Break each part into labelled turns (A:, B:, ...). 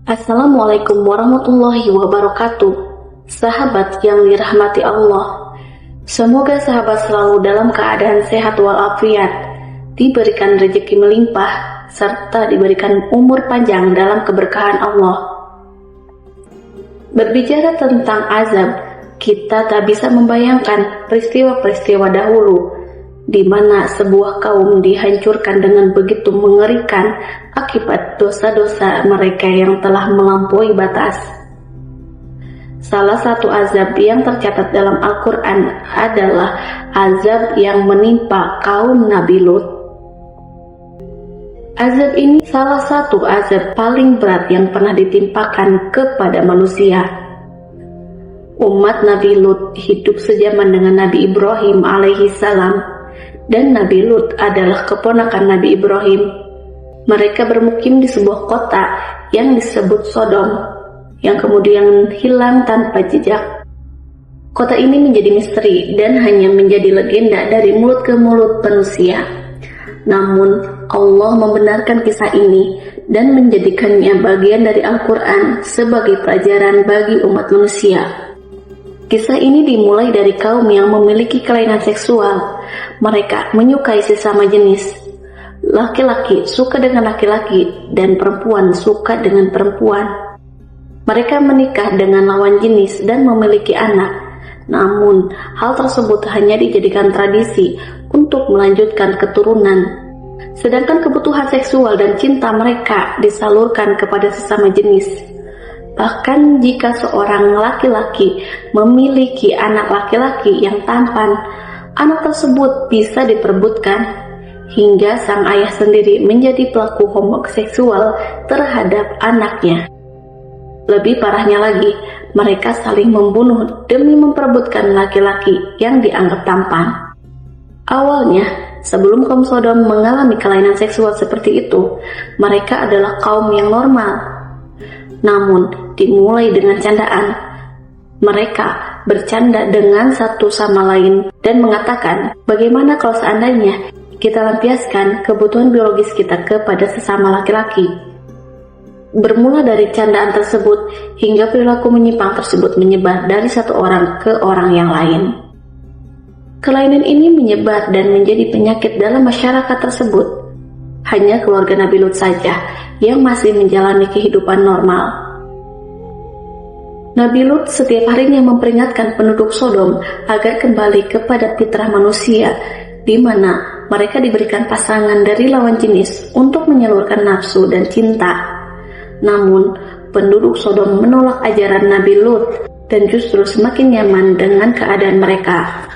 A: Assalamualaikum warahmatullahi wabarakatuh. Sahabat yang dirahmati Allah, semoga sahabat selalu dalam keadaan sehat walafiat, diberikan rezeki melimpah, serta diberikan umur panjang dalam keberkahan Allah. Berbicara tentang azab, kita tak bisa membayangkan peristiwa-peristiwa dahulu di mana sebuah kaum dihancurkan dengan begitu mengerikan akibat dosa-dosa mereka yang telah melampaui batas. Salah satu azab yang tercatat dalam Al-Quran adalah azab yang menimpa kaum Nabi Lut. Azab ini salah satu azab paling berat yang pernah ditimpakan kepada manusia. Umat Nabi Lut hidup sejaman dengan Nabi Ibrahim alaihi salam, dan Nabi Lut adalah keponakan Nabi Ibrahim. Mereka bermukim di sebuah kota yang disebut Sodom, yang kemudian hilang tanpa jejak. Kota ini menjadi misteri dan hanya menjadi legenda dari mulut ke mulut manusia. Namun Allah membenarkan kisah ini dan menjadikannya bagian dari Al-Quran sebagai pelajaran bagi umat manusia. Kisah ini dimulai dari kaum yang memiliki kelainan seksual. Mereka menyukai sesama jenis. Laki-laki suka dengan laki-laki dan perempuan suka dengan perempuan. Mereka menikah dengan lawan jenis dan memiliki anak. Namun, hal tersebut hanya dijadikan tradisi untuk melanjutkan keturunan. Sedangkan kebutuhan seksual dan cinta mereka disalurkan kepada sesama jenis. Bahkan jika seorang laki-laki memiliki anak laki-laki yang tampan, anak tersebut bisa diperebutkan hingga sang ayah sendiri menjadi pelaku homoseksual terhadap anaknya. Lebih parahnya lagi, mereka saling membunuh demi memperebutkan laki-laki yang dianggap tampan. Awalnya, sebelum kaum Sodom mengalami kelainan seksual seperti itu, mereka adalah kaum yang normal. Namun, dimulai dengan candaan. Mereka bercanda dengan satu sama lain dan mengatakan, bagaimana kalau seandainya kita lampiaskan kebutuhan biologis kita kepada sesama laki-laki. Bermula dari candaan tersebut hingga perilaku menyimpang tersebut menyebar dari satu orang ke orang yang lain. Kelainan ini menyebar dan menjadi penyakit dalam masyarakat tersebut. Hanya keluarga Nabi Lut saja yang masih menjalani kehidupan normal. Nabi Lut setiap harinya memperingatkan penduduk Sodom agar kembali kepada fitrah manusia, di mana mereka diberikan pasangan dari lawan jenis untuk menyalurkan nafsu dan cinta. Namun, penduduk Sodom menolak ajaran Nabi Lut dan justru semakin nyaman dengan keadaan mereka.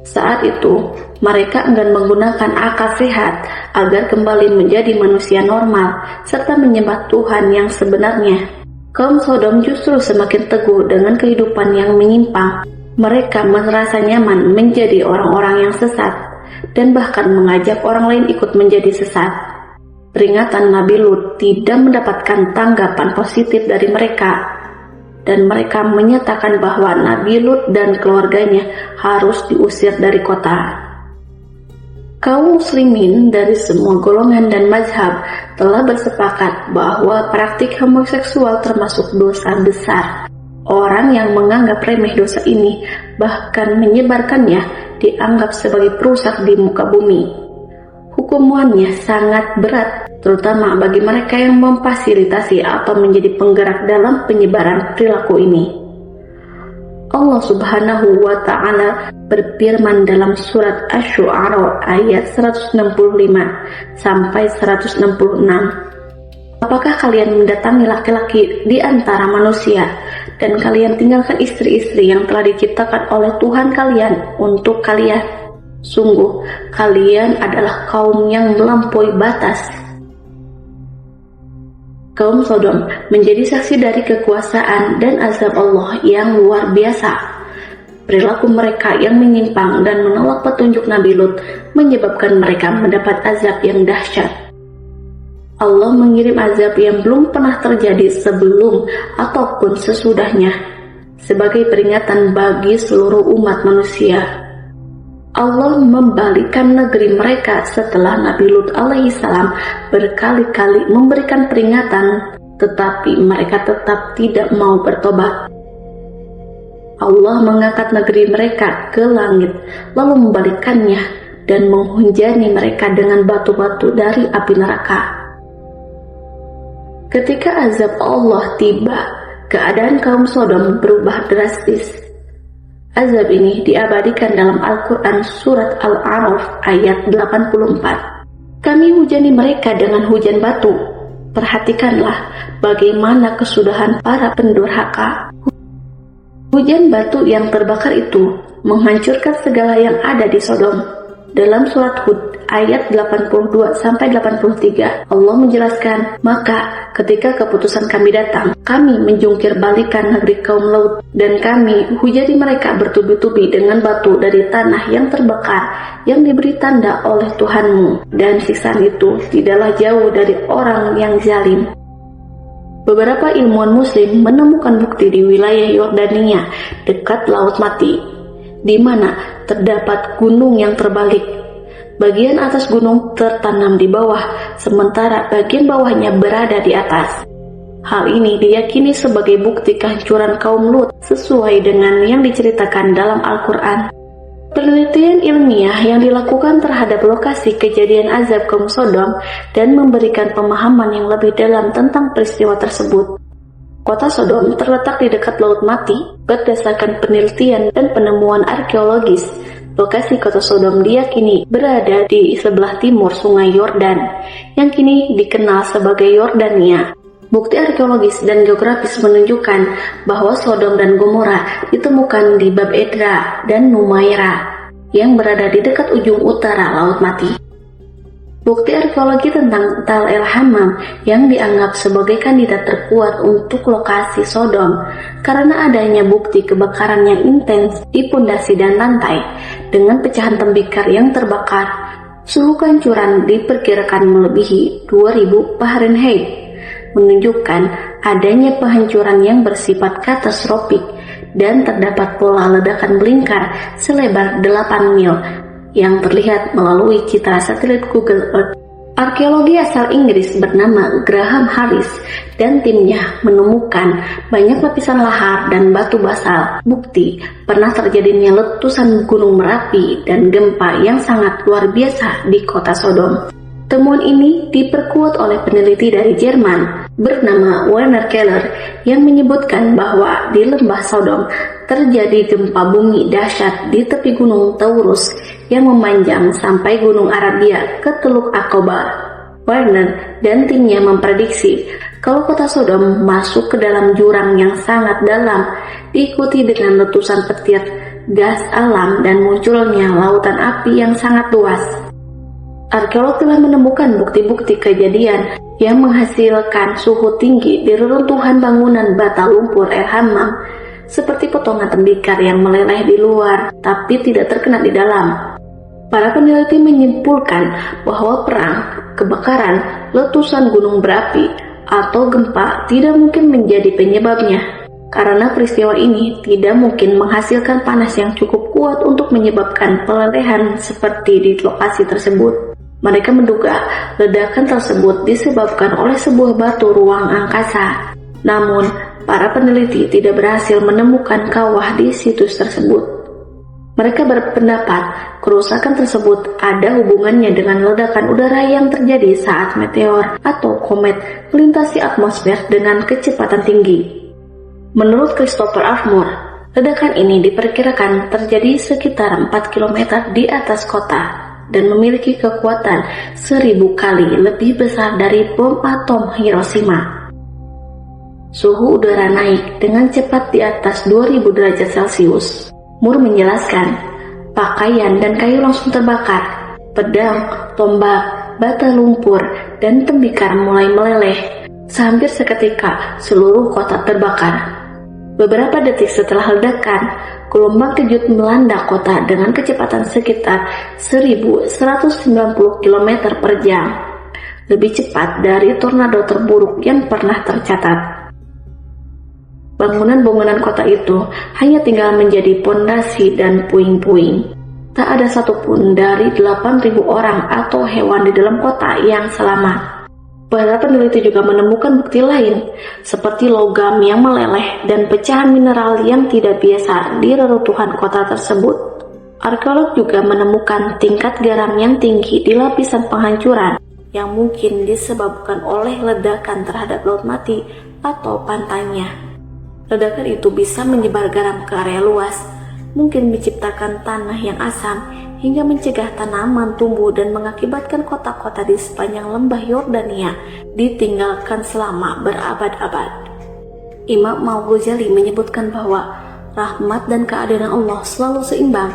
A: Saat itu, mereka enggan menggunakan akal sehat agar kembali menjadi manusia normal serta menyembah Tuhan yang sebenarnya. Kaum Sodom justru semakin teguh dengan kehidupan yang menyimpang. Mereka merasa nyaman menjadi orang-orang yang sesat dan bahkan mengajak orang lain ikut menjadi sesat. Peringatan Nabi Lut tidak mendapatkan tanggapan positif dari mereka, dan mereka menyatakan bahwa Nabi Lut dan keluarganya harus diusir dari kota. Kaum muslimin dari semua golongan dan mazhab telah bersepakat bahwa praktik homoseksual termasuk dosa besar. Orang yang menganggap remeh dosa ini bahkan menyebarkannya dianggap sebagai perusak di muka bumi. Hukumannya sangat berat, terutama bagi mereka yang memfasilitasi atau menjadi penggerak dalam penyebaran perilaku ini. Allah Subhanahu wa Ta'ala berfirman dalam surat Asy-Syu'ara ayat 165 sampai 166. Apakah kalian mendatangi laki-laki di antara manusia dan kalian tinggalkan istri-istri yang telah diciptakan oleh Tuhan kalian untuk kalian? Sungguh, kalian adalah kaum yang melampaui batas. Kaum Sodom menjadi saksi dari kekuasaan dan azab Allah yang luar biasa. Perilaku mereka yang menyimpang dan menolak petunjuk Nabi Lut menyebabkan mereka mendapat azab yang dahsyat. Allah mengirim azab yang belum pernah terjadi sebelum ataupun sesudahnya, sebagai peringatan bagi seluruh umat manusia. Allah membalikkan negeri mereka setelah Nabi Lut alaihissalam berkali-kali memberikan peringatan tetapi mereka tetap tidak mau bertobat. Allah mengangkat negeri mereka ke langit, lalu membalikkannya dan menghujani mereka dengan batu-batu dari api neraka. Ketika azab Allah tiba, keadaan kaum Sodom berubah drastis. Azab ini diabadikan dalam Al-Quran surat Al-A'raf ayat 84. Kami hujani mereka dengan hujan batu. Perhatikanlah bagaimana kesudahan para pendurhaka. Hujan batu yang terbakar itu menghancurkan segala yang ada di Sodom. Dalam surat Hud ayat 82-83 Allah menjelaskan, maka ketika keputusan kami datang, kami menjungkir balikan negeri kaum Lut, dan kami hujani mereka bertubi-tubi dengan batu dari tanah yang terbakar yang diberi tanda oleh Tuhanmu, dan siksaan itu tidaklah jauh dari orang yang zalim. Beberapa ilmuwan muslim menemukan bukti di wilayah Yordania dekat Laut Mati, di mana terdapat gunung yang terbalik. Bagian atas gunung tertanam di bawah, sementara bagian bawahnya berada di atas. Hal ini diyakini sebagai bukti kehancuran kaum Lut sesuai dengan yang diceritakan dalam Al-Quran. Penelitian ilmiah yang dilakukan terhadap lokasi kejadian azab kaum Sodom dan memberikan pemahaman yang lebih dalam tentang peristiwa tersebut. Kota Sodom terletak di dekat Laut Mati. Berdasarkan penelitian dan penemuan arkeologis, lokasi kota Sodom diyakini berada di sebelah timur Sungai Yordan, yang kini dikenal sebagai Yordania. Bukti arkeologis dan geografis menunjukkan bahwa Sodom dan Gomora ditemukan di Bab Edra dan Numaira yang berada di dekat ujung utara Laut Mati. Bukti arkeologi tentang Tal El Hammam yang dianggap sebagai kandidat terkuat untuk lokasi Sodom karena adanya bukti kebakaran yang intens di pondasi dan lantai dengan pecahan tembikar yang terbakar. Suhu kehancuran diperkirakan melebihi 2000 Fahrenheit, menunjukkan adanya penghancuran yang bersifat katastrofik, dan terdapat pola ledakan melingkar selebar 8 mil yang terlihat melalui citra satelit Google Earth. Arkeologi asal Inggris bernama Graham Harris dan timnya menemukan banyak lapisan lahar dan batu basal, bukti pernah terjadinya letusan gunung Merapi dan gempa yang sangat luar biasa di kota Sodom. Temuan ini diperkuat oleh peneliti dari Jerman bernama Werner Keller yang menyebutkan bahwa di lembah Sodom terjadi gempa bumi dahsyat di tepi gunung Taurus yang memanjang sampai gunung Arabia ke Teluk Aqaba. Werner dan timnya memprediksi kalau kota Sodom masuk ke dalam jurang yang sangat dalam, diikuti dengan letusan petir, gas alam, dan munculnya lautan api yang sangat luas. Arkeolog telah menemukan bukti-bukti kejadian yang menghasilkan suhu tinggi di reruntuhan bangunan bata lumpur El Hammam, seperti potongan tembikar yang meleleh di luar tapi tidak terkena di dalam. Para peneliti menyimpulkan bahwa perang, kebakaran, letusan gunung berapi, atau gempa tidak mungkin menjadi penyebabnya, karena peristiwa ini tidak mungkin menghasilkan panas yang cukup kuat untuk menyebabkan pelelehan seperti di lokasi tersebut. Mereka menduga ledakan tersebut disebabkan oleh sebuah batu ruang angkasa. Namun, para peneliti tidak berhasil menemukan kawah di situs tersebut. Mereka berpendapat kerusakan tersebut ada hubungannya dengan ledakan udara yang terjadi saat meteor atau komet melintasi atmosfer dengan kecepatan tinggi. Menurut Christopher Armour, ledakan ini diperkirakan terjadi sekitar 4 km di atas kota dan memiliki kekuatan 1000 kali lebih besar dari bom atom Hiroshima. Suhu udara naik dengan cepat di atas 2000 derajat Celcius. Moore menjelaskan, pakaian dan kayu langsung terbakar, pedang, tombak, bata lumpur, dan tembikar mulai meleleh. Hampir seketika seluruh kota terbakar. Beberapa detik setelah ledakan, gelombang kejut melanda kota dengan kecepatan sekitar 1190 km per jam, lebih cepat dari tornado terburuk yang pernah tercatat. Bangunan-bangunan kota itu hanya tinggal menjadi pondasi dan puing-puing. Tak ada satupun dari 8.000 orang atau hewan di dalam kota yang selamat. Para peneliti juga menemukan bukti lain, seperti logam yang meleleh dan pecahan mineral yang tidak biasa di reruntuhan kota tersebut. Arkeolog juga menemukan tingkat garam yang tinggi di lapisan penghancuran, yang mungkin disebabkan oleh ledakan terhadap laut mati atau pantainya. Ledakan itu bisa menyebar garam ke area luas, mungkin menciptakan tanah yang asam, hingga mencegah tanaman tumbuh dan mengakibatkan kota-kota di sepanjang lembah Yordania ditinggalkan selama berabad-abad. Imam Al-Ghazali menyebutkan bahwa rahmat dan keadilan Allah selalu seimbang.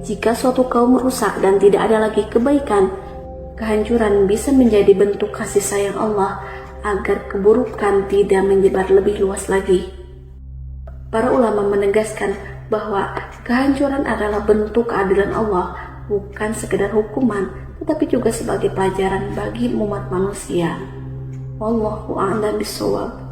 A: Jika suatu kaum rusak dan tidak ada lagi kebaikan, kehancuran bisa menjadi bentuk kasih sayang Allah agar keburukan tidak menyebar lebih luas lagi. Para ulama menegaskan bahwa kehancuran adalah bentuk keadilan Allah, bukan sekedar hukuman, tetapi juga sebagai pelajaran bagi umat manusia. Wallahu a'lam bishawab.